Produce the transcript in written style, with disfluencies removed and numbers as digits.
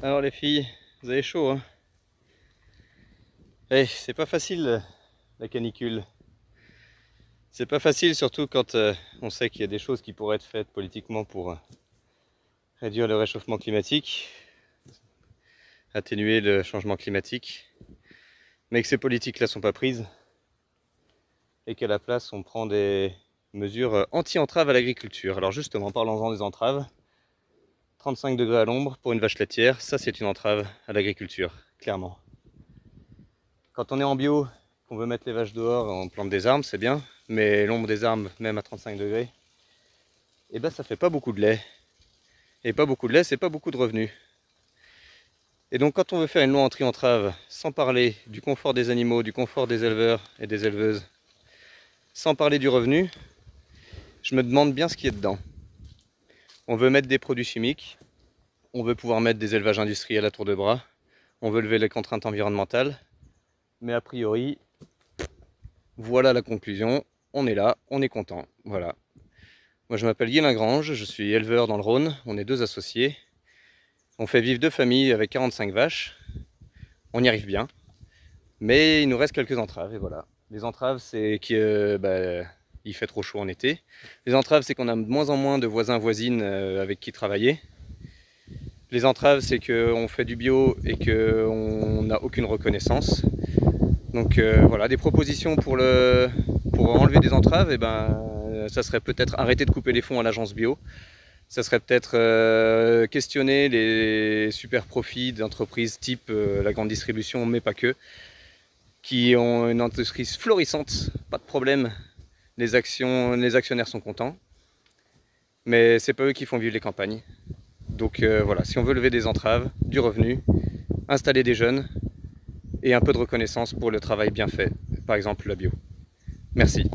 Alors les filles, vous avez chaud, hein? Eh, c'est pas facile la canicule. C'est pas facile surtout quand on sait qu'il y a des choses qui pourraient être faites politiquement pour réduire le réchauffement climatique, atténuer le changement climatique, mais que ces politiques-là sont pas prises et qu'à la place on prend des mesures anti-entraves à l'agriculture. Alors justement, parlons-en des entraves. 35 degrés à l'ombre pour une vache laitière, ça c'est une entrave à l'agriculture, clairement. Quand on est en bio, qu'on veut mettre les vaches dehors, on plante des arbres, c'est bien, mais l'ombre des arbres, même à 35 degrés, eh ben ça fait pas beaucoup de lait. Et pas beaucoup de lait, c'est pas beaucoup de revenus. Et donc quand on veut faire une loi anti-entrave, sans parler du confort des animaux, du confort des éleveurs et des éleveuses, sans parler du revenu, je me demande bien ce qu'il y a dedans. On veut mettre des produits chimiques, on veut pouvoir mettre des élevages industriels à tour de bras, on veut lever les contraintes environnementales, mais a priori, voilà la conclusion, on est là, on est content, voilà. Moi je m'appelle Guy Lagrange, je suis éleveur dans le Rhône, on est deux associés. On fait vivre deux familles avec 45 vaches, on y arrive bien, mais il nous reste quelques entraves, et voilà. Les entraves, c'est qu'il fait trop chaud en été. Les entraves, c'est qu'on a de moins en moins de voisins, voisines avec qui travailler. Les entraves, c'est qu'on fait du bio et qu'on n'a aucune reconnaissance. Donc voilà, des propositions pour enlever des entraves, et ça serait peut-être arrêter de couper les fonds à l'agence bio. Ça serait peut-être questionner les super profits d'entreprises type la grande distribution, mais pas que, qui ont une entreprise florissante, pas de problème, les actionnaires sont contents, mais c'est pas eux qui font vivre les campagnes. Donc voilà, si on veut lever des entraves, du revenu, installer des jeunes et un peu de reconnaissance pour le travail bien fait, par exemple la bio. Merci.